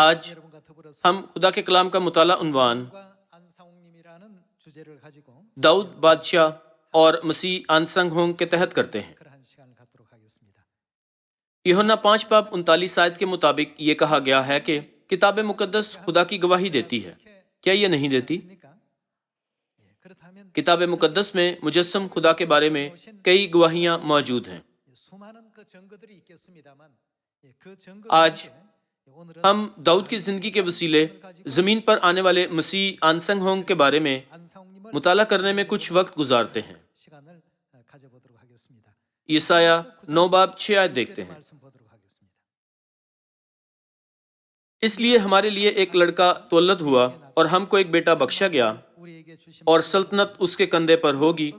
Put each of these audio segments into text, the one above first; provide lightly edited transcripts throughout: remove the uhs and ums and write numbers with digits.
آج ہم خدا کے کلام کا مطالعہ عنوان داؤد بادشاہ اور مسیح آنسنگ ہونگ کے تحت کرتے ہیں۔ یوحنا 5:39 کے مطابق یہ کہا گیا ہے کہ کتاب مقدس خدا کی گواہی دیتی ہے، کیا یہ نہیں دیتی؟ کتاب مقدس میں مجسم خدا کے بارے میں کئی گواہیاں موجود ہیں۔ آج ہم داؤد کی زندگی کے وسیلے زمین پر آنے والے مسیح آنسنگ ہونگ کے بارے میں مطالعہ کرنے میں کچھ وقت گزارتے ہیں۔ یسایہ 9:6 دیکھتے ہیں۔ اس لیے ہمارے لیے ایک لڑکا تولد ہوا اور ہم کو ایک بیٹا بخشا گیا، اور سلطنت اس کے کندھے پر ہوگی،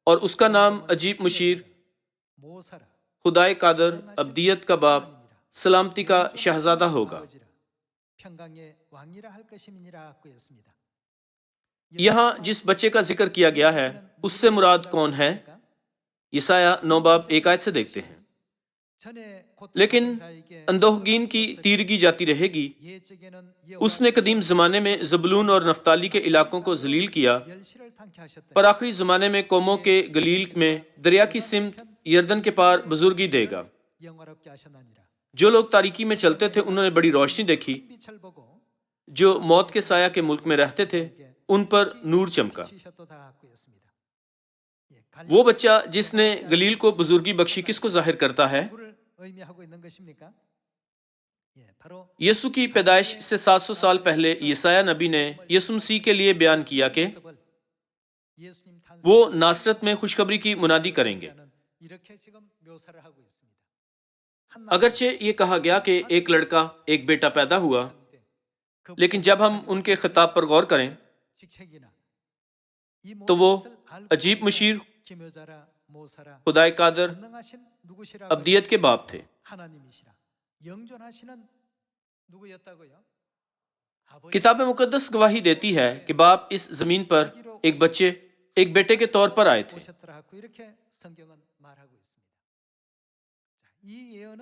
اور اس کا نام عجیب مشیر، خدائے قادر، ابدیت کا باپ، سلامتی کا شہزادہ ہوگا۔ یہاں جس بچے کا ذکر کیا گیا ہے اس سے مراد کون ہے؟ یسایہ 9:1 سے دیکھتے ہیں۔ لیکن اندوہگین کی تیرگی جاتی رہے گی۔ اس نے قدیم زمانے میں زبولون اور نفتالی کے علاقوں کو ذلیل کیا، پر آخری زمانے میں قوموں کے گلیل میں دریا کی سمت یردن کے پار بزرگی دے گا۔ جو لوگ تاریکی میں چلتے تھے انہوں نے بڑی روشنی دیکھی، جو موت کے سایہ کے ملک میں رہتے تھے ان پر نور چمکا۔ وہ بچہ جس نے گلیل کو بزرگی بخشی کس کو ظاہر کرتا ہے؟ یسوع کی پیدائش سے 700 سال پہلے یسایہ نبی نے یسوع مسیح کے لیے بیان کیا کہ وہ ناصرت میں خوشخبری کی منادی کریں گے۔ اگرچہ یہ کہا گیا کہ ایک لڑکا، ایک بیٹا پیدا ہوا، لیکن جب ہم ان کے خطاب پر غور کریں تو وہ عجیب مشیر، خدائے قادر، ابدیت کے باپ تھے۔ کتاب مقدس گواہی دیتی ہے کہ باپ اس زمین پر ایک بچے، ایک بیٹے کے طور پر آئے تھے۔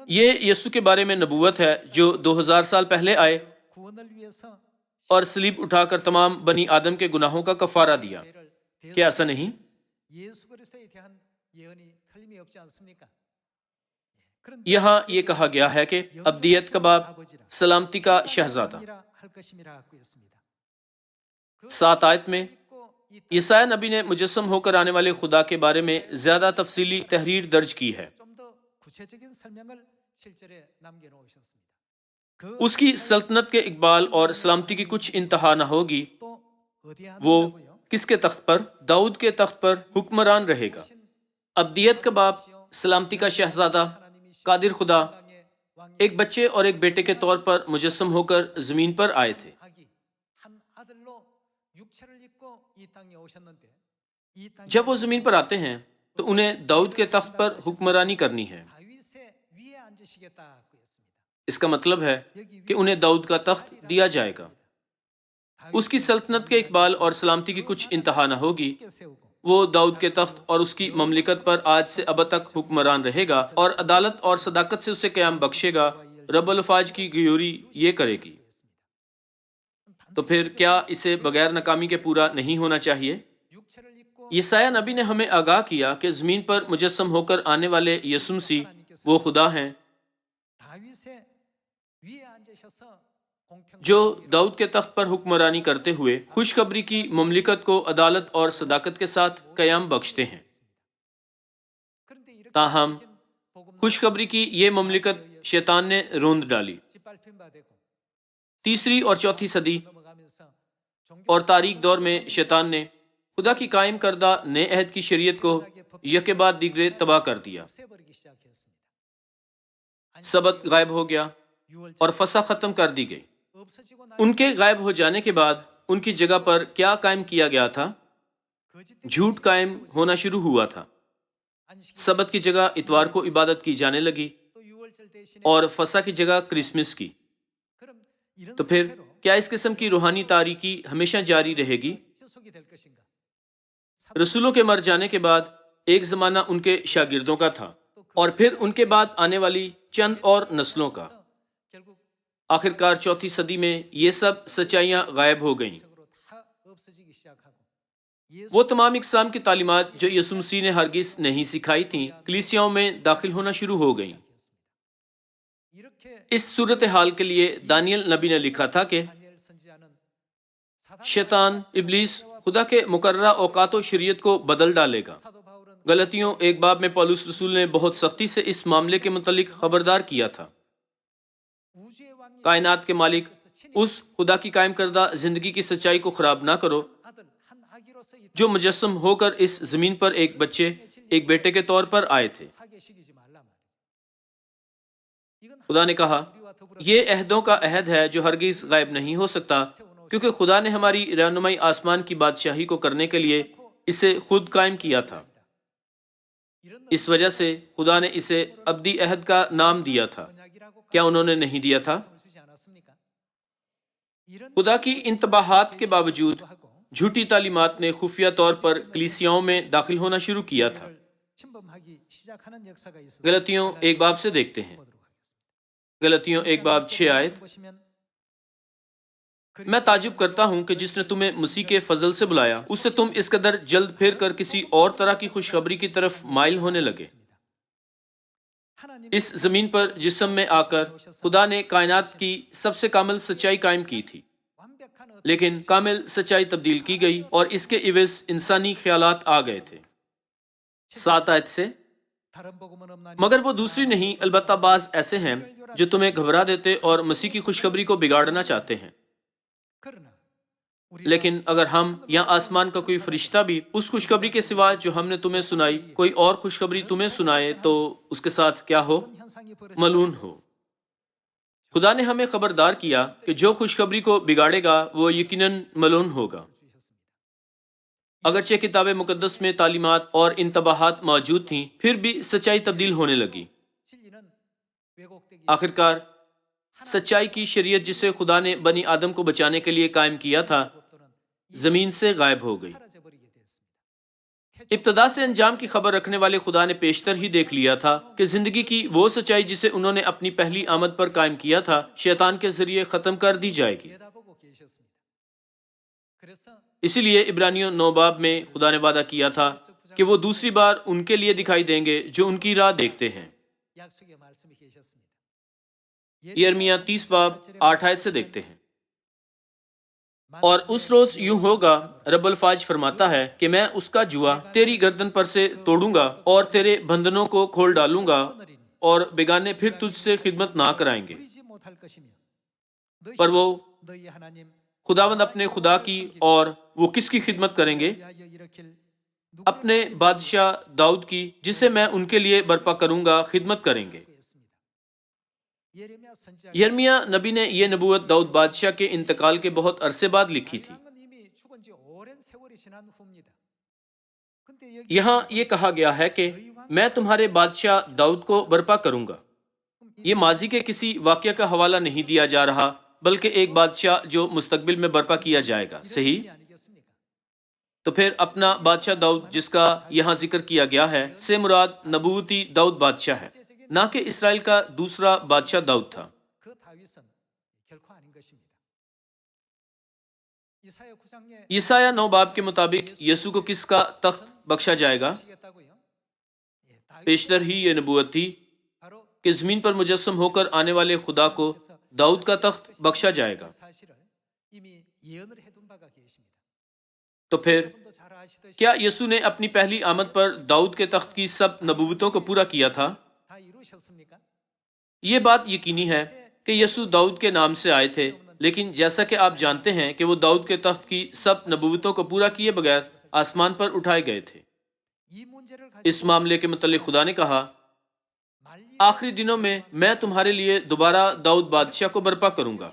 یہ یسوع کے بارے میں نبوت ہے جو 2000 سال پہلے آئے اور صلیب اٹھا کر تمام بنی آدم کے گناہوں کا کفارہ دیا۔ کیا ایسا نہیں؟ یہاں یہ کہا گیا ہے کہ ابدیت کا باپ، سلامتی کا شہزادہ۔ 7 آیت میں یسایہ نبی نے مجسم ہو کر آنے والے خدا کے بارے میں زیادہ تفصیلی تحریر درج کی ہے۔ اس کی سلطنت کے اقبال اور سلامتی کی کچھ انتہا نہ ہوگی۔ وہ کس کے تخت پر؟ داؤد کے تخت پر حکمران رہے گا۔ ابدیت کا باپ، سلامتی کا شہزادہ، قادر خدا ایک بچے اور ایک بیٹے کے طور پر مجسم ہو کر زمین پر آئے تھے۔ جب وہ زمین پر آتے ہیں تو انہیں داؤد کے تخت پر حکمرانی کرنی ہے۔ اس کا مطلب ہے کہ انہیں داؤد کا تخت دیا جائے گا۔ اس کی سلطنت کے اقبال اور سلامتی کی کچھ انتہا نہ ہوگی۔ وہ داؤد کے تخت اور اس کی مملکت پر آج سے اب تک حکمران رہے گا اور عدالت اور صداقت سے اسے قیام بخشے گا۔ رب الافواج کی گیوری یہ کرے گی۔ تو پھر کیا اسے بغیر ناکامی کے پورا نہیں ہونا چاہیے؟ یسایہ نبی نے ہمیں آگاہ کیا کہ زمین پر مجسم ہو کر آنے والے یسوع مسیح وہ خدا ہیں جو داؤد کے تخت پر حکمرانی کرتے ہوئے خوشخبری کی مملکت کو عدالت اور صداقت کے ساتھ قیام بخشتے ہیں۔ تاہم خوشخبری کی یہ مملکت شیطان نے روند ڈالی۔ 3 اور 4 صدی اور تاریک دور میں شیطان نے خدا کی قائم کردہ نئے عہد کی شریعت کو یکے بعد دیگرے تباہ کر دیا۔ سبت غائب ہو گیا اور فسح ختم کر دی گئی۔ ان کے غائب ہو جانے کے بعد ان کی جگہ پر کیا قائم کیا گیا تھا؟ جھوٹ قائم ہونا شروع ہوا تھا۔ سبت کی جگہ اتوار کو عبادت کی جانے لگی اور فسح کی جگہ کرسمس کی۔ تو پھر کیا اس قسم کی روحانی تاریکی ہمیشہ جاری رہے گی؟ رسولوں کے مر جانے کے بعد ایک زمانہ ان کے شاگردوں کا تھا، اور پھر ان کے بعد آنے والی چند اور نسلوں کا۔ آخرکار چوتھی صدی میں یہ سب سچائیاں غائب ہو گئیں۔ وہ تمام اقسام کی تعلیمات جو یسوع مسیح نے ہرگز نہیں سکھائی تھیں کلیسیاؤں میں داخل ہونا شروع ہو گئیں۔ اس صورتحال کے لیے دانیل نبی نے لکھا تھا کہ شیطان ابلیس خدا کے مقررہ اوقات و شریعت کو بدل ڈالے گا۔ غلطیوں 1 باب میں پولس رسول نے بہت سختی سے اس معاملے کے متعلق خبردار کیا تھا۔ کائنات کے مالک اس خدا کی قائم کردہ زندگی کی سچائی کو خراب نہ کرو جو مجسم ہو کر اس زمین پر ایک بیٹے کے طور پر آئے تھے۔ خدا نے کہا یہ عہدوں کا عہد ہے جو ہرگز غائب نہیں ہو سکتا، کیونکہ خدا نے ہماری رہنمائی آسمان کی بادشاہی کو کرنے کے لیے اسے خود قائم کیا تھا۔ اس وجہ سے خدا نے اسے ابدی عہد کا نام دیا تھا۔ کیا انہوں نے نہیں دیا تھا؟ خدا کی انتباہات کے باوجود جھوٹی تعلیمات نے خفیہ طور پر کلیسیاؤں میں داخل ہونا شروع کیا تھا۔ غلطیوں 1 باب سے دیکھتے ہیں۔ غلطیوں 1 باب 6 آیت۔ میں تعجب کرتا ہوں کہ جس نے تمہیں مسیح کے فضل سے بلایا اس سے تم اس قدر جلد پھر کر کسی اور طرح کی خوشخبری کی طرف مائل ہونے لگے۔ اس زمین پر جسم میں آ کر خدا نے کائنات کی سب سے کامل سچائی قائم کی تھی، لیکن کامل سچائی تبدیل کی گئی اور اس کے عوض انسانی خیالات آ گئے تھے۔ 7 آیت سے، مگر وہ دوسری نہیں البتہ بعض ایسے ہیں جو تمہیں گھبرا دیتے اور مسیح کی خوشخبری کو بگاڑنا چاہتے ہیں۔ لیکن اگر ہم یا آسمان کا کوئی فرشتہ بھی اس خوشخبری کے سوا جو ہم نے تمہیں سنائی کوئی اور خوشخبری تمہیں سنائے تو اس کے ساتھ کیا ہو؟ ملعون ہو۔ خدا نے ہمیں خبردار کیا کہ جو خوشخبری کو بگاڑے گا وہ یقیناً ملعون ہوگا۔ اگرچہ کتاب مقدس میں تعلیمات اور انتباہات موجود تھیں پھر بھی سچائی تبدیل ہونے لگی۔ آخرکار سچائی کی شریعت جسے خدا نے بنی آدم کو بچانے کے لیے قائم کیا تھا زمین سے غائب ہو گئی۔ ابتدا سے انجام کی خبر رکھنے والے خدا نے پیشتر ہی دیکھ لیا تھا کہ زندگی کی وہ سچائی جسے انہوں نے اپنی پہلی آمد پر قائم کیا تھا شیطان کے ذریعے ختم کر دی جائے گی۔ اسی لیے عبرانیوں 9 باب میں خدا نے وعدہ کیا تھا کہ وہ دوسری بار ان کے لیے دکھائی دیں گے جو ان کی راہ دیکھتے ہیں۔ یرمیہ 30 باب 8 آیت سے دیکھتے ہیں۔ اور اس روز یوں ہوگا، رب الفاظ فرماتا ہے کہ میں اس کا جوا تیری گردن پر سے توڑوں گا اور تیرے بندھنوں کو کھول ڈالوں گا اور بیگانے پھر تجھ سے خدمت نہ کرائیں گے۔ پر وہ خداوند اپنے خدا کی، اور وہ کس کی خدمت کریں گے؟ اپنے بادشاہ داؤد کی، جسے میں ان کے لیے برپا کروں گا، خدمت کریں گے۔ یرمیہ نبی نے یہ نبوت داؤد بادشاہ کے انتقال کے بہت عرصے بعد لکھی تھی۔ یہاں یہ کہا گیا ہے کہ میں تمہارے بادشاہ داؤد کو برپا کروں گا۔ یہ ماضی کے کسی واقعہ کا حوالہ نہیں دیا جا رہا بلکہ ایک بادشاہ جو مستقبل میں برپا کیا جائے گا۔ صحیح؟ تو پھر اپنا بادشاہ داؤد جس کا یہاں ذکر کیا گیا ہے سے مراد نبوتی داؤد بادشاہ ہے، نہ کہ اسرائیل کا دوسرا بادشاہ داؤد تھا۔ یسایہ 9 باب کے مطابق یسوع کو کس کا تخت بخشا جائے گا؟ پیشتر ہی یہ نبوت تھی کہ زمین پر مجسم ہو کر آنے والے خدا کو داؤد کا تخت بخشا جائے گا۔ تو پھر کیا یسوع نے اپنی پہلی آمد پر داؤد کے تخت کی سب نبوتوں کو پورا کیا تھا؟ یہ بات یقینی ہے کہ یسوع داؤد کے نام سے آئے تھے، لیکن جیسا کہ آپ جانتے ہیں کہ وہ داؤد کے تخت کی سب نبوتوں کو پورا کیے بغیر آسمان پر اٹھائے گئے تھے۔ اس معاملے کے متعلق خدا نے کہا، آخری دنوں میں میں تمہارے لیے دوبارہ داؤد بادشاہ کو برپا کروں گا۔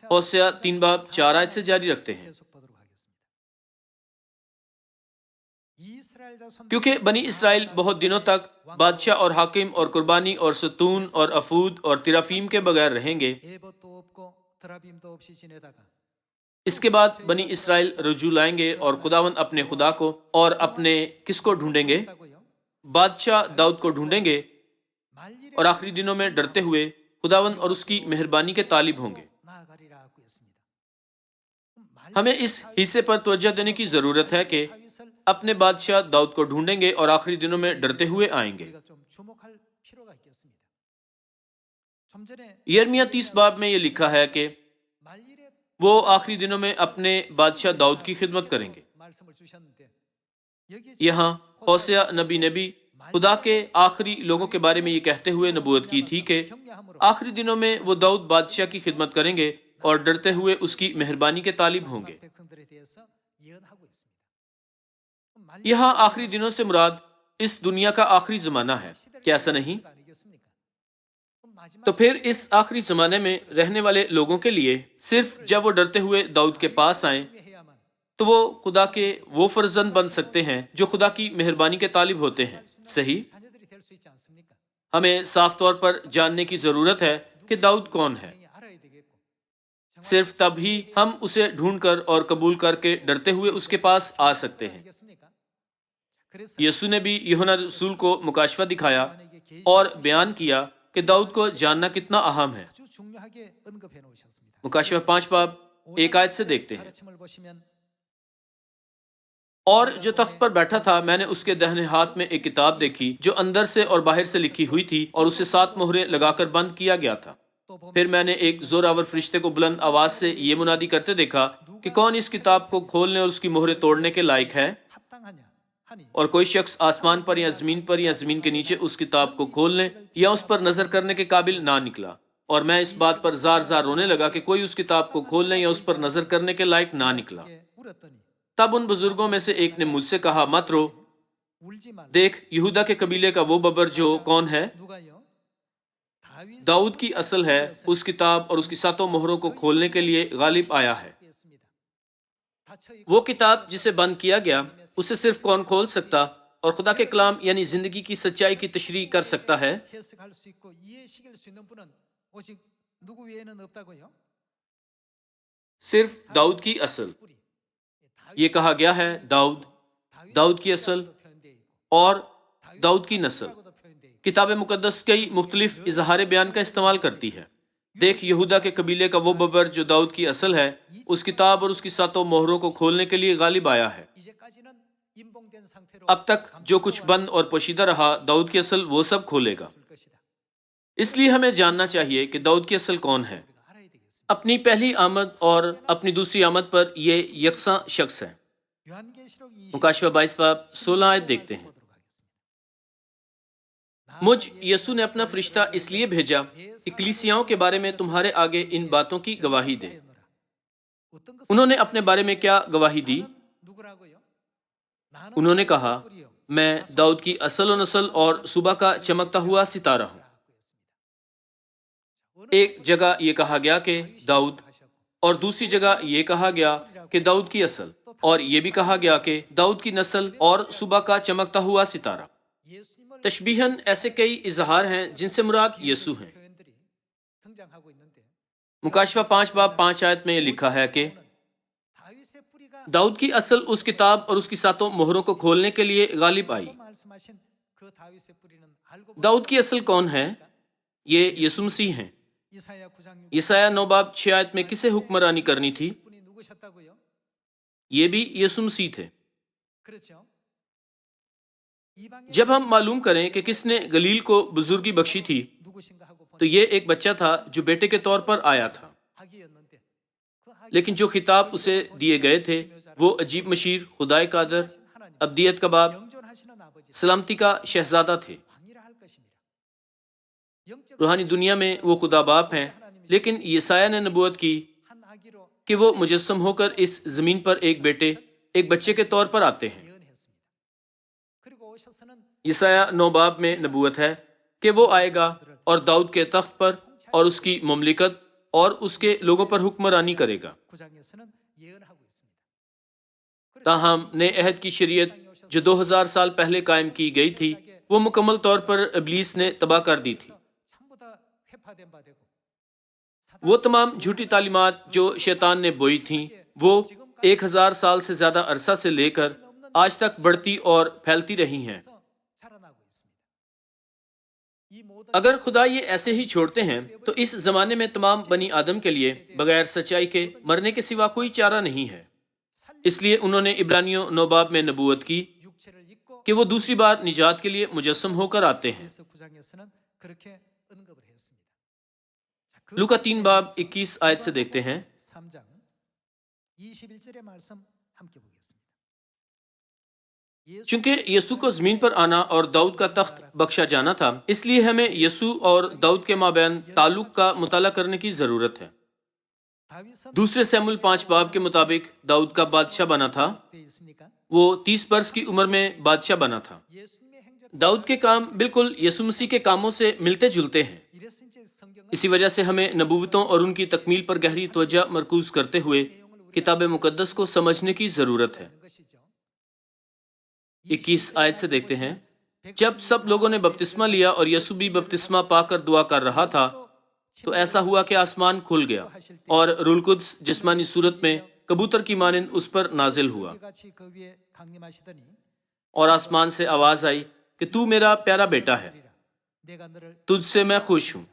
ہوسیہ 3 باب 4 آیت سے جاری رکھتے ہیں۔ کیونکہ بنی اسرائیل بہت دنوں تک بادشاہ اور حاکم اور قربانی اور ستون اور افود اور ترافیم کے بغیر رہیں گے۔ اس کے بعد بنی اسرائیل رجوع لائیں گے اور خداوند اپنے خدا کو اور اپنے کس کو ڈھونڈیں گے؟ بادشاہ داؤد کو ڈھونڈیں گے، اور آخری دنوں میں ڈرتے ہوئے خداوند اور اس کی مہربانی کے طالب ہوں گے۔ ہمیں اس حصے پر توجہ دینے کی ضرورت ہے کہ اپنے بادشاہ داؤد کو ڈھونڈیں گے اور آخری دنوں میں ڈرتے ہوئے آئیں گے۔ یرمیہ 30 باب میں یہ لکھا ہے کہ وہ آخری دنوں میں اپنے بادشاہ داؤد کی خدمت کریں گے۔ یہاں ہوسیہ نبی نے بھی خدا کے آخری لوگوں کے بارے میں یہ کہتے ہوئے نبوت کی تھی کہ آخری دنوں میں وہ داؤد بادشاہ کی خدمت کریں گے اور ڈرتے ہوئے اس کی مہربانی کے طالب ہوں گے۔ یہاں آخری دنوں سے مراد اس دنیا کا آخری زمانہ ہے، کیا ایسا نہیں؟ تو پھر اس آخری زمانے میں رہنے والے لوگوں کے لیے صرف جب وہ ڈرتے ہوئے داؤد کے پاس آئیں تو وہ خدا کے وہ فرزند بن سکتے ہیں جو خدا کی مہربانی کے طالب ہوتے ہیں، صحیح؟ ہمیں صاف طور پر جاننے کی ضرورت ہے کہ داؤد کون ہے۔ صرف تب ہی ہم اسے ڈھونڈ کر اور قبول کر کے ڈرتے ہوئے اس کے پاس آ سکتے ہیں۔ یسوع نے بھی یوحنا رسول کو مکاشفہ دکھایا اور بیان کیا کہ داؤد کو جاننا کتنا اہم ہے۔ مکاشفہ 5 باب 1 آیت سے دیکھتے ہیں، اور جو تخت پر بیٹھا تھا میں نے اس کے دہنے ہاتھ میں ایک کتاب دیکھی جو اندر سے اور باہر سے لکھی ہوئی تھی اور اسے 7 مہریں لگا کر بند کیا گیا تھا۔ پھر میں نے ایک زوراور فرشتے کو بلند آواز سے یہ منادی کرتے دیکھا کہ کون اس کتاب کو کھولنے اور اس کی مہریں توڑنے کے لائق ہے؟ اور کوئی شخص آسمان پر یا زمین کے نیچے اس کتاب کو کھولنے یا اس پر نظر کرنے کے قابل نہ نکلا، اور میں اس بات پر زار زار رونے لگا کہ کوئی اس کتاب کو کھولنے یا اس پر نظر کرنے کے لائق نہ نکلا۔ تب ان بزرگوں میں سے ایک نے مجھ سے کہا، مت رو، دیکھ یہودا کے قبیلے کا وہ ببر جو کون ہے، داؤد کی اصل ہے، اس کتاب اور اس کی 7 مہروں کو کھولنے کے لیے غالب آیا ہے۔ وہ کتاب جسے بند کیا گیا اسے صرف کون کھول سکتا اور خدا کے کلام یعنی زندگی کی سچائی کی تشریح کر سکتا ہے؟ صرف داؤد کی اصل۔ یہ کہا گیا ہے داؤد کی اصل اور داؤد کی نسل۔ کتاب مقدس کئی مختلف اظہار بیان کا استعمال کرتی ہے۔ دیکھ یہودا کے قبیلے کا وہ ببر جو داؤد کی اصل ہے، اس کتاب اور اس کی 7 مہروں کو کھولنے کے لیے غالب آیا ہے۔ اب تک جو کچھ بند اور پوشیدہ رہا، داؤد کی اصل وہ سب کھولے گا۔ اس لیے ہمیں جاننا چاہیے کہ داؤد کی اصل کون ہے۔ اپنی پہلی آمد اور اپنی دوسری آمد پر یہ یکساں شخص ہے۔ مکاشفہ 22 باب 16 آیت دیکھتے ہیں، مجھ یسوع نے اپنا فرشتہ اس لیے بھیجا کہ کلیسیاؤں کے بارے میں تمہارے آگے ان باتوں کی گواہی دے۔ انہوں نے اپنے بارے میں کیا گواہی دی؟ انہوں نے کہا، میں داؤد کی اصل و نسل اور صبح کا چمکتا ہوا ستارہ ہوں۔ ایک جگہ یہ کہا گیا کہ داؤد، اور دوسری جگہ یہ کہا گیا کہ داؤد کی اصل، اور یہ بھی کہا گیا کہ داؤد کی نسل اور صبح کا چمکتا ہوا ستارہ۔ تشبیہاً ایسے کئی اظہار ہیں جن سے مراد یسوع ہیں۔ مکاشفہ 5 باب 5 آیت میں یہ لکھا ہے کہ داؤد کی اصل اس کتاب اور اس کی 7 مہروں کو کھولنے کے لیے غالب آئی۔ داؤد کی اصل کون ہے؟ یہ یسوع مسیح ہیں۔ یسایہ 9 باب 6 آیت میں کسے حکمرانی کرنی تھی؟ یہ بھی یسوع مسیح تھے۔ جب ہم معلوم کریں کہ کس نے گلیل کو بزرگی بخشی تھی تو یہ ایک بچہ تھا جو بیٹے کے طور پر آیا تھا، لیکن جو خطاب اسے دیے گئے تھے وہ عجیب مشیر، خدائے قادر، ابدیت کا باپ، سلامتی کا شہزادہ تھے۔ روحانی دنیا میں وہ خدا باپ ہیں، لیکن یسایہ نے نبوت کی کہ وہ مجسم ہو کر اس زمین پر ایک بچے کے طور پر آتے ہیں۔ یسایہ 9 باب میں نبوت ہے کہ وہ آئے گا اور داؤد کے تخت پر اور اس کی مملکت اور اس کے لوگوں پر حکمرانی کرے گا۔ تاہم نئے عہد کی شریعت جو 2000 سال پہلے قائم کی گئی تھی وہ مکمل طور پر ابلیس نے تباہ کر دی تھی۔ وہ تمام جھوٹی تعلیمات جو شیطان نے بوئی تھیں وہ 1000 سال سے زیادہ عرصہ سے لے کر آج تک بڑھتی اور پھیلتی رہی ہیں۔ اگر خدا یہ ایسے ہی چھوڑتے ہیں تو اس زمانے میں تمام بنی آدم کے لیے بغیر سچائی کے مرنے کے سوا کوئی چارہ نہیں ہے۔ اس لیے انہوں نے عبرانیوں 9 باب میں نبوت کی کہ وہ دوسری بار نجات کے لیے مجسم ہو کر آتے ہیں۔ لوکا 3 باب 21 آیت سے دیکھتے ہیں، چونکہ یسوع کو زمین پر آنا اور داؤد کا تخت بخشا جانا تھا، اس لیے ہمیں یسوع اور داؤد کے مابین تعلق کا مطالعہ کرنے کی ضرورت ہے۔ دوسرے سیموئیل 5 باب کے مطابق داؤد کا بادشاہ بنا تھا، وہ 30 برس کی عمر میں بادشاہ بنا تھا۔ داؤد کے کام بالکل یسوع مسیح کے کاموں سے ملتے جلتے ہیں۔ اسی وجہ سے ہمیں نبوتوں اور ان کی تکمیل پر گہری توجہ مرکوز کرتے ہوئے کتاب مقدس کو سمجھنے کی ضرورت ہے۔ 21 آیت سے دیکھتے ہیں، جب سب لوگوں نے بپتسمہ لیا اور یسوع بھی بپتسمہ پا کر دعا کر رہا تھا تو ایسا ہوا کہ آسمان کھل گیا اور روح القدس جسمانی صورت میں کبوتر کی مانند اس پر نازل ہوا، اور آسمان سے آواز آئی کہ تو میرا پیارا بیٹا ہے، تجھ سے میں خوش ہوں۔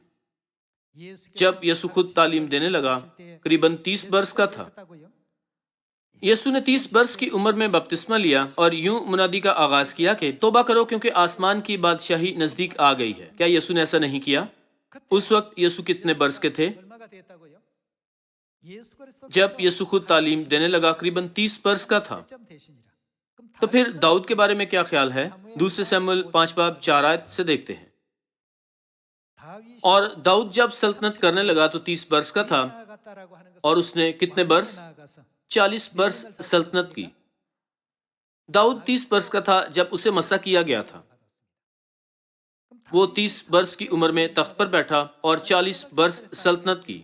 جب یسوع خود تعلیم دینے لگا، قریباً 30 برس کا تھا۔ یسوع نے 30 برس کی عمر میں بپتسمہ لیا اور یوں منادی کا آغاز کیا کہ توبہ کرو کیونکہ آسمان کی بادشاہی نزدیک آ گئی ہے۔ کیا یسوع نے ایسا نہیں کیا؟ اس وقت یسوع کتنے برس کے تھے؟ جب یسوع خود تعلیم دینے لگا قریباً 30 برس کا تھا۔ تو پھر داؤد کے بارے میں کیا خیال ہے؟ دوسرے سیموئیل 5 باب 4 آیت سے دیکھتے ہیں، اور داؤد جب سلطنت کرنے لگا تو 30 برس کا تھا، اور اس نے کتنے برس؟ 40 برس سلطنت کی۔ داؤد 30 برس کا تھا جب اسے مسح کیا گیا تھا۔ وہ 30 برس کی عمر میں تخت پر بیٹھا اور 40 برس سلطنت کی۔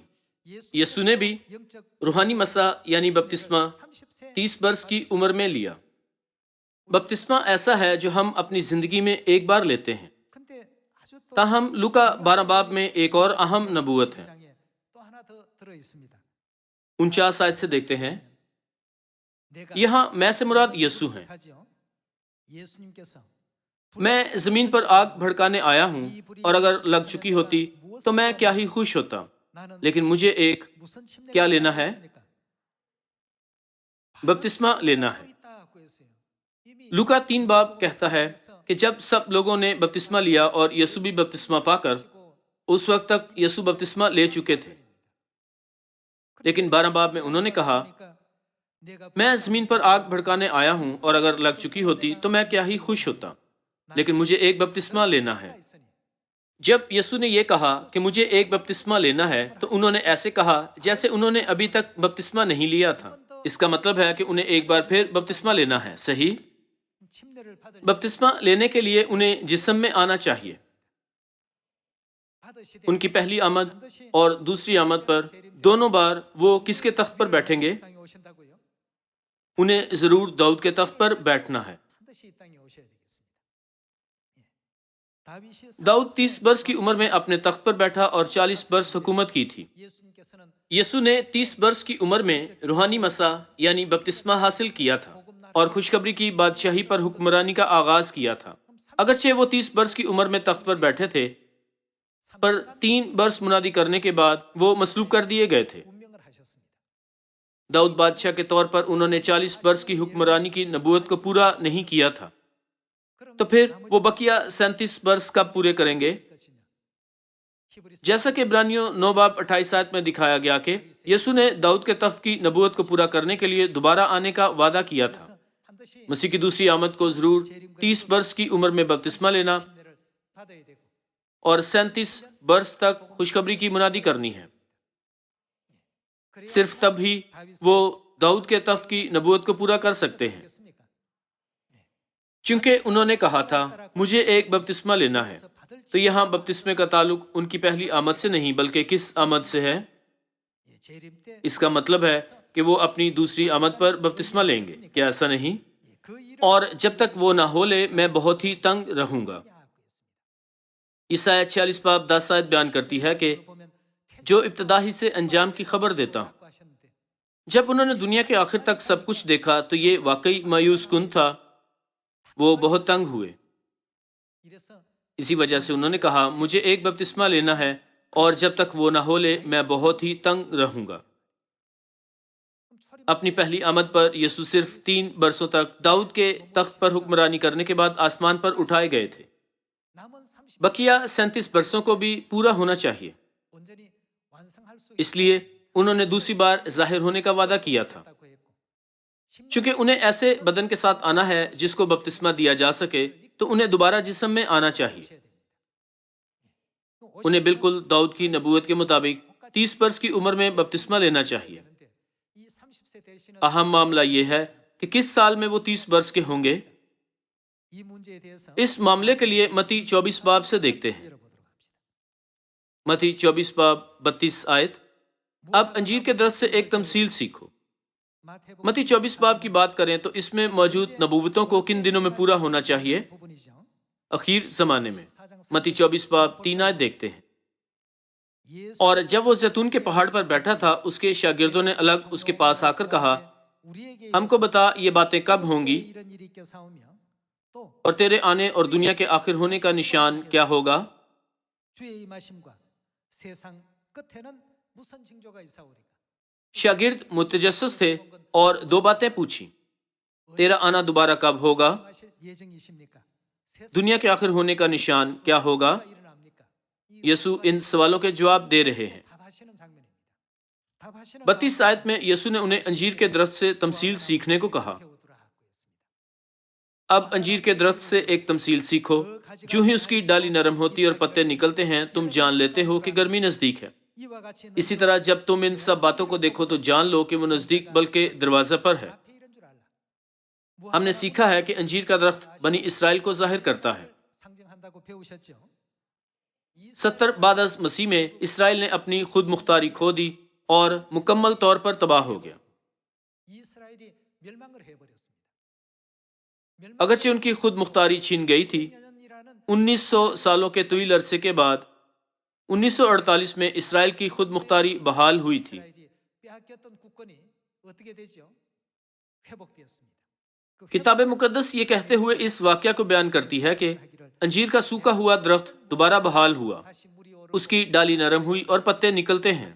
یسوع نے بھی روحانی مسح یعنی بپتسمہ 30 برس کی عمر میں لیا۔ بپتسمہ ایسا ہے جو ہم اپنی زندگی میں ایک بار لیتے ہیں، تاہم لوکا 12 باب میں ایک اور اہم نبوت ہے۔ 49 آیت سے دیکھتے ہیں، یہاں میں سے مراد یسوع ہیں۔ میں زمین پر آگ بھڑکانے آیا ہوں، اور اگر لگ چکی ہوتی تو میں کیا ہی خوش ہوتا، لیکن مجھے ایک کیا لینا ہے؟ بپتسمہ لینا ہے۔ لوکا 3 باب کہتا ہے کہ جب سب لوگوں نے بپتسمہ لیا اور یسوع بھی بپتسمہ پا کر، اس وقت تک یسوع بپتسمہ لے چکے تھے، لیکن 12 باب میں انہوں نے کہا، میں زمین پر آگ بھڑکانے آیا ہوں، اور اگر لگ چکی ہوتی تو میں کیا ہی خوش ہوتا، لیکن مجھے ایک بپتسمہ لینا ہے۔ جب یسوع نے یہ کہا کہ مجھے ایک بپتسمہ لینا ہے تو انہوں نے ایسے کہا جیسے انہوں نے ابھی تک بپتسمہ نہیں لیا تھا۔ اس کا مطلب ہے کہ انہیں ایک بار پھر بپتسمہ لینا ہے، صحیح؟ بپتسمہ لینے کے لیے انہیں جسم میں آنا چاہیے۔ ان کی پہلی آمد اور دوسری آمد پر دونوں بار وہ کس کے تخت پر بیٹھیں گے؟ انہیں ضرور داؤد کے تخت پر بیٹھنا ہے۔ داؤد 30 برس کی عمر میں اپنے تخت پر بیٹھا اور 40 برس حکومت کی تھی۔ یسوع نے 30 برس کی عمر میں روحانی مسح یعنی بپتسمہ حاصل کیا تھا اور خوشخبری کی بادشاہی پر حکمرانی کا آغاز کیا تھا۔ اگرچہ وہ 30 برس کی عمر میں تخت پر بیٹھے تھے، پر 3 برس منادی کرنے کے بعد وہ مصلوب کر دیے گئے تھے۔ داؤد بادشاہ کے طور پر انہوں نے 40 برس کی حکمرانی کی نبوت کو پورا نہیں کیا تھا، تو پھر وہ بقیہ 37 برس کب پورے کریں گے؟ جیسا کہ عبرانیوں 9 باب 28 آیت میں دکھایا گیا کہ یسوع نے داؤد کے تخت کی نبوت کو پورا کرنے کے لیے دوبارہ آنے کا وعدہ کیا تھا۔ مسیح کی دوسری آمد کو ضرور 30 برس کی عمر میں بپتسمہ لینا اور 37 برس تک خوشخبری کی منادی کرنی ہے۔ صرف تب ہی وہ داؤد کے تخت کی نبوت کو پورا کر سکتے ہیں، چونکہ انہوں نے کہا تھا مجھے ایک بپتسمہ لینا ہے۔ تو یہاں بپتسمے کا تعلق ان کی پہلی آمد سے نہیں بلکہ کس آمد سے ہے؟ اس کا مطلب ہے کہ وہ اپنی دوسری آمد پر بپتسمہ لیں گے، کیا ایسا نہیں؟ اور جب تک وہ نہ ہو لے میں بہت ہی تنگ رہوں گا۔ عیسائیہ 46 باب 10 آیت بیان کرتی ہے کہ جو ابتدا ہی سے انجام کی خبر دیتا ہوں۔ جب انہوں نے دنیا کے آخر تک سب کچھ دیکھا تو یہ واقعی مایوس کن تھا، وہ بہت تنگ ہوئے۔ اسی وجہ سے انہوں نے کہا مجھے ایک بپتسمہ لینا ہے اور جب تک وہ نہ ہو لے میں بہت ہی تنگ رہوں گا۔ اپنی پہلی آمد پر یسوع صرف 3 برسوں تک داؤد کے تخت پر حکمرانی کرنے کے بعد آسمان پر اٹھائے گئے تھے۔ بقیہ 37 برسوں کو بھی پورا ہونا چاہیے، اس لیے انہوں نے دوسری بار ظاہر ہونے کا وعدہ کیا تھا۔ چونکہ انہیں ایسے بدن کے ساتھ آنا ہے جس کو بپتسمہ دیا جا سکے، تو انہیں دوبارہ جسم میں آنا چاہیے۔ انہیں بالکل داؤد کی نبوت کے مطابق 30 برس کی عمر میں بپتسمہ لینا چاہیے۔ اہم معاملہ یہ ہے کہ کس سال میں وہ 30 برس کے ہوں گے۔ اس معاملے کے لیے متی 24 باب سے دیکھتے ہیں۔ متی 24 باب 32 آیت۔ اب انجیر کے درخت سے ایک تمثیل سیکھو۔ متی 24 باب کی بات کریں تو اس میں موجود نبوتوں کو کن دنوں میں پورا ہونا چاہیے؟ اخیر زمانے میں۔ متی 24 باب 3 آیت دیکھتے ہیں۔ اور جب وہ زیتون کے پہاڑ پر بیٹھا تھا، اس کے شاگردوں نے الگ اس کے پاس آ کر کہا، ہم کو بتا یہ باتیں کب ہوں گی اور تیرے آنے اور دنیا کے آخر ہونے کا نشان کیا ہوگا؟ شاگرد متجسس تھے اور 2 باتیں پوچھی، تیرا آنا دوبارہ کب ہوگا؟ دنیا کے آخر ہونے کا نشان کیا ہوگا؟ یسوع ان سوالوں کے جواب دے رہے ہیں۔ 32 آیت میں یسوع نے انہیں انجیر کے درخت سے تمثیل سیکھنے کو کہا۔ اب انجیر کے درخت سے ایک تمثیل سیکھو، جو ہی اس کی ڈالی نرم ہوتی اور پتے نکلتے ہیں تم جان لیتے ہو کہ گرمی نزدیک ہے۔ اسی طرح جب تم ان سب باتوں کو دیکھو تو جان لو کہ وہ نزدیک بلکہ دروازہ پر ہے۔ ہم نے سیکھا ہے کہ انجیر کا درخت بنی اسرائیل کو ظاہر کرتا ہے۔ 70 بعد از مسیح میں اسرائیل نے اپنی خود مختاری کھو دی اور مکمل طور پر تباہ ہو گیا۔ اگرچہ ان کی خود مختاری چھین گئی تھی، 1900 سالوں کے طویل عرصے کے بعد 1948 میں اسرائیل کی خود مختاری بحال ہوئی تھی۔ کتاب مقدس یہ کہتے ہوئے اس واقعہ کو بیان کرتی ہے کہ انجیر کا سوکھا ہوا درخت دوبارہ بحال ہوا، اس کی ڈالی نرم ہوئی اور پتے نکلتے ہیں۔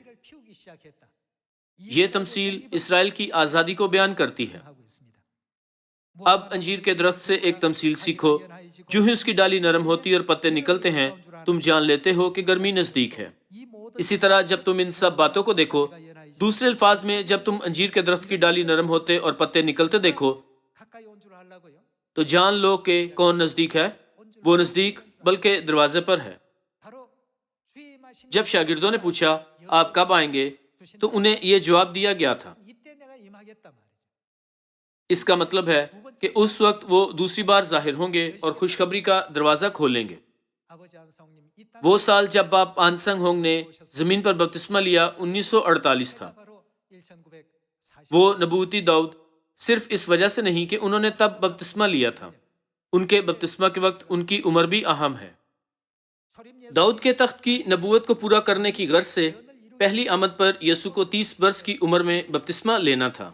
یہ تمثیل اسرائیل کی آزادی کو بیان کرتی ہے۔ اب انجیر کے درخت سے ایک تمثیل سیکھو، جو ہی اس کی ڈالی نرم ہوتی اور پتے نکلتے ہیں تم جان لیتے ہو کہ گرمی نزدیک ہے۔ اسی طرح جب تم ان سب باتوں کو دیکھو، دوسرے الفاظ میں جب تم انجیر کے درخت کی ڈالی نرم ہوتے اور پتے نکلتے دیکھو تو جان لو کہ کون نزدیک ہے، وہ نزدیک بلکہ دروازے پر ہے۔ جب شاگردوں نے پوچھا آپ کب آئیں گے تو انہیں یہ جواب دیا گیا تھا۔ اس کا مطلب ہے کہ اس وقت وہ دوسری بار ظاہر ہوں گے اور خوشخبری کا دروازہ کھولیں گے۔ وہ سال جب باپ آنسنگ ہونگ نے زمین پر بپتسمہ لیا 1948 تھا۔ وہ نبوتی داؤد صرف اس وجہ سے نہیں کہ انہوں نے تب بپتسمہ لیا تھا، ان کے بپتسمہ کے وقت ان کی عمر بھی اہم ہے۔ داؤد کے تخت کی نبوت کو پورا کرنے کی غرض سے پہلی آمد پر یسوع کو 30 برس کی عمر میں بپتسمہ لینا تھا،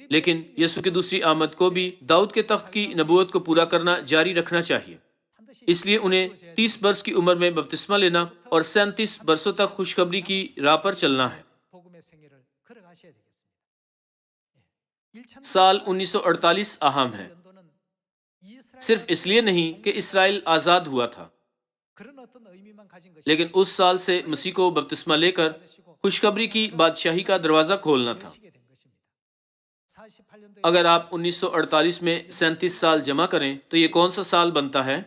لیکن یسوع کی دوسری آمد کو بھی داؤد کے تخت کی نبوت کو پورا کرنا جاری رکھنا چاہیے۔ اس لیے انہیں 30 برس کی عمر میں بپتسمہ لینا اور 37 برسوں تک خوشخبری کی راہ پر چلنا ہے۔ سال 1948 اہم ہے، صرف اس لیے نہیں کہ اسرائیل آزاد ہوا تھا، لیکن اس سال سے مسیح کو بپتسمہ لے کر خوشخبری کی بادشاہی کا دروازہ کھولنا تھا۔ اگر آپ 1948 میں 37 سال جمع کریں تو یہ کون سا سال بنتا ہے؟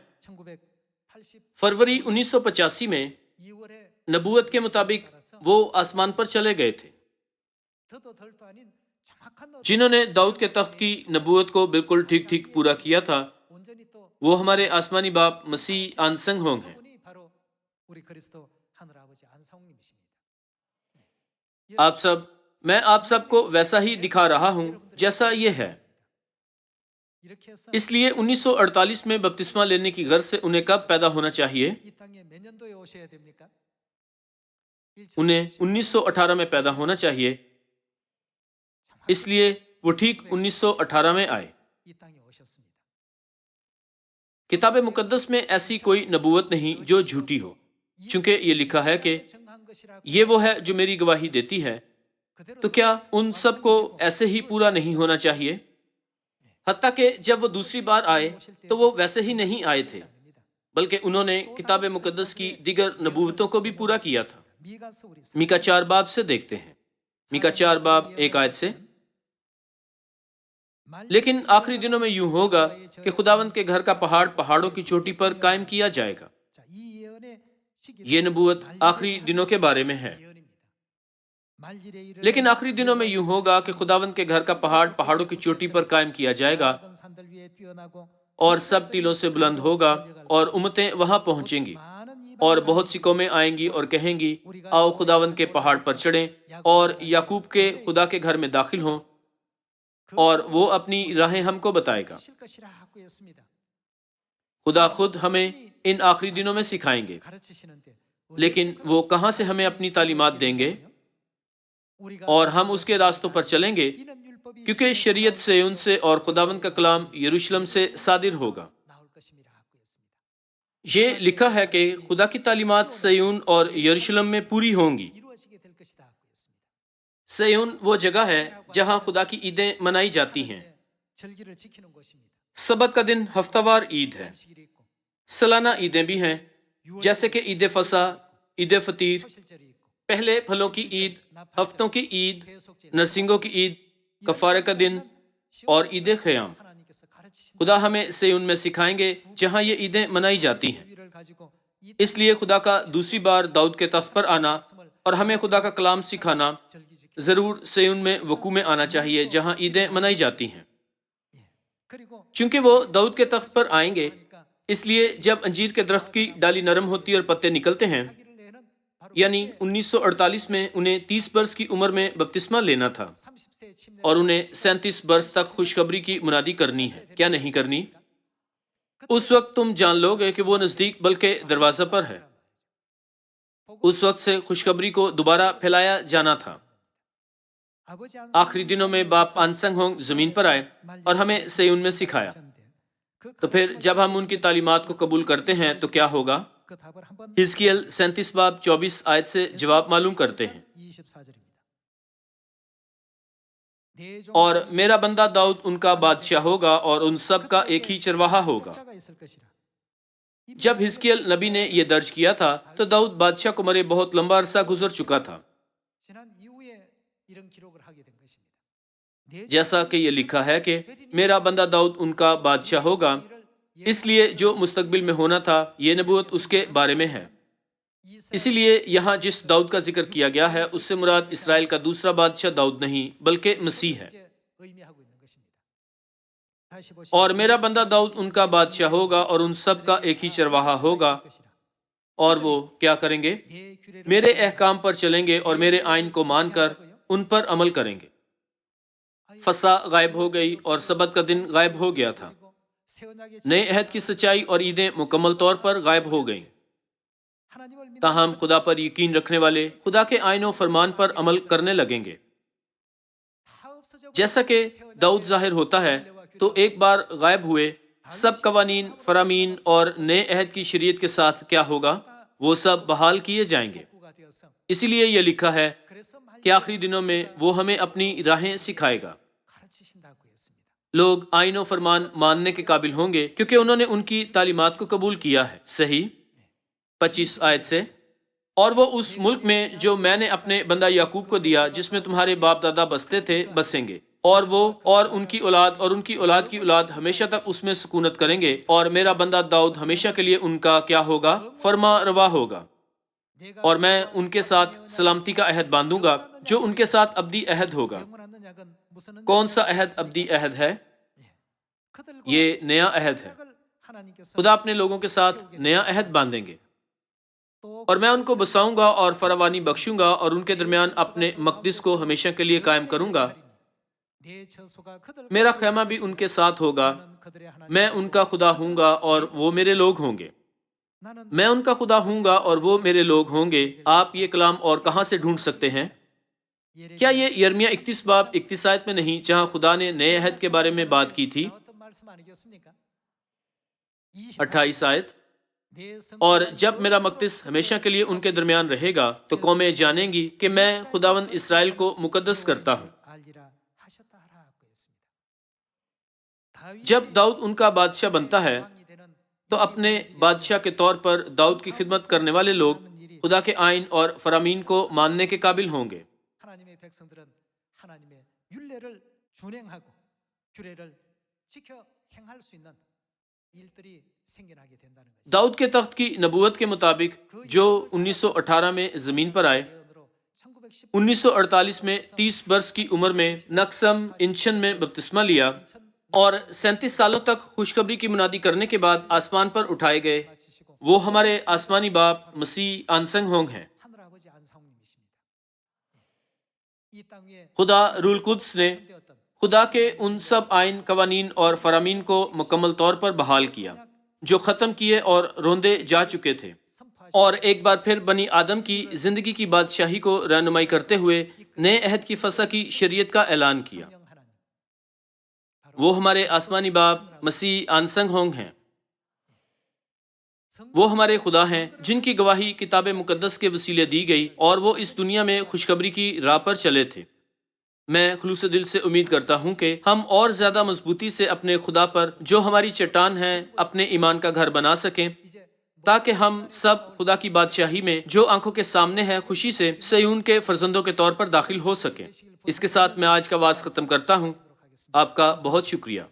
فروری 1985 میں نبوت کے مطابق وہ آسمان پر چلے گئے تھے۔ جنہوں نے داؤد کے تخت کی نبوت کو بالکل ٹھیک ٹھیک پورا کیا تھا وہ ہمارے آسمانی باپ مسیح آنسنگ ہونگ ہیں۔ میں آپ سب کو ویسا ہی دکھا رہا ہوں جیسا یہ ہے۔ اس لیے 1948 میں بپتسمہ لینے کی غرض سے انہیں کب پیدا ہونا چاہیے؟ انہیں 1918 میں پیدا ہونا چاہیے، اس لیے وہ ٹھیک 1918 میں آئے۔ کتاب مقدس میں ایسی کوئی نبوت نہیں جو جھوٹی ہو، چونکہ یہ لکھا ہے کہ یہ وہ ہے جو میری گواہی دیتی ہے، تو کیا ان سب کو ایسے ہی پورا نہیں ہونا چاہیے؟ حتیٰ کہ جب وہ دوسری بار آئے تو وہ ویسے ہی نہیں آئے تھے، بلکہ انہوں نے کتاب مقدس کی دیگر نبوتوں کو بھی پورا کیا تھا۔ میکا 4 باب سے دیکھتے ہیں، میکا 4 باب 1 آیت سے، لیکن آخری دنوں میں یوں ہوگا کہ خداوند کے گھر کا پہاڑ پہاڑوں کی چوٹی پر قائم کیا جائے گا۔ یہ نبوت آخری دنوں کے بارے میں ہے، لیکن آخری دنوں میں یوں ہوگا کہ خداوند کے گھر کا پہاڑ پہاڑوں کی چوٹی پر قائم کیا جائے گا اور سب ٹیلوں سے بلند ہوگا اور امتیں وہاں پہنچیں گی، اور بہت سی قومیں آئیں گی اور کہیں گی آؤ خداوند کے پہاڑ پر چڑھیں اور یعقوب کے خدا کے گھر میں داخل ہوں، اور وہ اپنی راہیں ہم کو بتائے گا۔ خدا خود ہمیں ان آخری دنوں میں سکھائیں گے، لیکن وہ کہاں سے ہمیں اپنی تعلیمات دیں گے اور ہم اس کے راستوں پر چلیں گے، کیونکہ شریعت صہیون سے اور خداوند کا کلام یروشلم سے صادر ہوگا۔ یہ لکھا ہے کہ خدا کی تعلیمات صہیون اور یروشلم میں پوری ہوں گی۔ صہیون وہ جگہ ہے جہاں خدا کی عیدیں منائی جاتی ہیں۔ سبت کا دن ہفتہ وار عید ہے۔ سالانہ عیدیں بھی ہیں، جیسے کہ عید فصح، عید فطیر، پہلے پھلوں کی عید، ہفتوں کی عید، نرسنگوں کی عید، کفارے کا دن اور عید خیام۔ خدا ہمیں صہیون میں سکھائیں گے جہاں یہ عیدیں منائی جاتی ہیں۔ اس لیے خدا کا دوسری بار داؤد کے تخت پر آنا اور ہمیں خدا کا کلام سکھانا ضرور صہیون میں وقوع میں آنا چاہیے جہاں عیدیں منائی جاتی ہیں، چونکہ وہ داؤد کے تخت پر آئیں گے۔ اس لیے جب انجیر کے درخت کی ڈالی نرم ہوتی اور پتے نکلتے ہیں، یعنی 1948 میں انہیں 30 برس کی عمر میں بپتسمہ لینا تھا اور انہیں 37 برس تک خوشخبری کی منادی کرنی ہے، کیا نہیں کرنی؟ اس وقت تم جان لو گے کہ وہ نزدیک بلکہ دروازہ پر ہے۔ اس وقت سے خوشخبری کو دوبارہ پھیلایا جانا تھا۔ آخری دنوں میں باپ انسنگ ہونگ زمین پر آئے اور ہمیں صہیون میں سکھایا۔ تو پھر جب ہم ان کی تعلیمات کو قبول کرتے ہیں تو کیا ہوگا؟ حزقیل 37 باب 24 آیت سے جواب معلوم کرتے ہیں، اور میرا بندہ داؤد ان کا بادشاہ ہوگا اور ان سب کا ایک ہی چرواہا ہوگا۔ جب حزقیل نبی نے یہ درج کیا تھا تو داؤد بادشاہ کو مرے بہت لمبا عرصہ گزر چکا تھا، جیسا کہ یہ لکھا ہے کہ میرا بندہ داؤد ان کا بادشاہ ہوگا۔ اس لیے جو مستقبل میں ہونا تھا یہ نبوت اس کے بارے میں ہے۔ اسی لیے یہاں جس داؤد کا ذکر کیا گیا ہے اس سے مراد اسرائیل کا دوسرا بادشاہ داؤد نہیں بلکہ مسیح ہے۔ اور میرا بندہ داؤد ان کا بادشاہ ہوگا اور ان سب کا ایک ہی چرواہا ہوگا، اور وہ کیا کریں گے؟ میرے احکام پر چلیں گے اور میرے آئین کو مان کر ان پر عمل کریں گے۔ فصح غائب ہو گئی اور سبت کا دن غائب ہو گیا تھا۔ نئے عہد کی سچائی اور عیدیں مکمل طور پر غائب ہو گئیں، تاہم خدا پر یقین رکھنے والے خدا کے آئین و فرمان پر عمل کرنے لگیں گے۔ جیسا کہ داؤد ظاہر ہوتا ہے تو ایک بار غائب ہوئے سب قوانین، فرامین اور نئے عہد کی شریعت کے ساتھ کیا ہوگا؟ وہ سب بحال کیے جائیں گے۔ اسی لیے یہ لکھا ہے کہ آخری دنوں میں وہ ہمیں اپنی راہیں سکھائے گا۔ لوگ آئین و فرمان ماننے کے قابل ہوں گے کیونکہ انہوں نے ان کی تعلیمات کو قبول کیا ہے۔ صحیح 25 آیت سے، اور وہ اس ملک میں جو میں نے اپنے بندہ یعقوب کو دیا جس میں تمہارے باپ دادا بستے تھے بسیں گے، اور وہ اور ان کی اولاد اور ان کی اولاد کی اولاد ہمیشہ تک اس میں سکونت کریں گے، اور میرا بندہ داؤد ہمیشہ کے لیے ان کا کیا ہوگا؟ فرما روا ہوگا، اور میں ان کے ساتھ سلامتی کا عہد باندھوں گا جو ان کے ساتھ ابدی عہد ہوگا۔ کون سا عہد ابدی عہد ہے؟ یہ نیا عہد ہے۔ خدا اپنے لوگوں کے ساتھ نیا عہد باندھیں گے، اور میں ان کو بساؤں گا اور فراوانی بخشوں گا اور ان کے درمیان اپنے مقدس کو ہمیشہ کے لیے قائم کروں گا۔ میرا خیمہ بھی ان کے ساتھ ہوگا، میں ان کا خدا ہوں گا اور وہ میرے لوگ ہوں گے۔ میں ان کا خدا ہوں گا اور وہ میرے لوگ ہوں گے۔ آپ یہ کلام اور کہاں سے ڈھونڈ سکتے ہیں؟ کیا یہ یرمیہ 31 باب 31 آیت میں نہیں جہاں خدا نے نئے عہد کے بارے میں بات کی تھی؟ 28 آیت، اور جب میرا مقدس ہمیشہ کے لیے ان کے درمیان رہے گا تو قومیں جانیں گی کہ میں خداوند اسرائیل کو مقدس کرتا ہوں۔ جب داؤد ان کا بادشاہ بنتا ہے تو اپنے بادشاہ کے طور پر داؤد کی خدمت کرنے والے لوگ خدا کے آئین اور فرامین کو ماننے کے قابل ہوں گے۔ داؤد کے تخت کی نبوت کے مطابق جو 1918 میں زمین پر آئے، 1948 میں 30 برس کی عمر میں نقسم انچن میں بپتسمہ لیا اور 37 سالوں تک خوشخبری کی منادی کرنے کے بعد آسمان پر اٹھائے گئے، وہ ہمارے آسمانی باپ مسیح آنسنگ ہونگ ہیں۔ خدا روح القدس نے خدا کے ان سب آئین، قوانین اور فرامین کو مکمل طور پر بحال کیا جو ختم کیے اور روندے جا چکے تھے، اور ایک بار پھر بنی آدم کی زندگی کی بادشاہی کو رہنمائی کرتے ہوئے نئے عہد کی فسح کی شریعت کا اعلان کیا۔ وہ ہمارے آسمانی باپ مسیح آنسنگ ہونگ ہیں۔ وہ ہمارے خدا ہیں جن کی گواہی کتاب مقدس کے وسیلے دی گئی اور وہ اس دنیا میں خوشخبری کی راہ پر چلے تھے۔ میں خلوص دل سے امید کرتا ہوں کہ ہم اور زیادہ مضبوطی سے اپنے خدا پر جو ہماری چٹان ہے اپنے ایمان کا گھر بنا سکیں، تاکہ ہم سب خدا کی بادشاہی میں جو آنکھوں کے سامنے ہے خوشی سے صیون کے فرزندوں کے طور پر داخل ہو سکیں۔ اس کے ساتھ میں آج کا وعظ ختم کرتا ہوں۔ آپ کا بہت شکریہ۔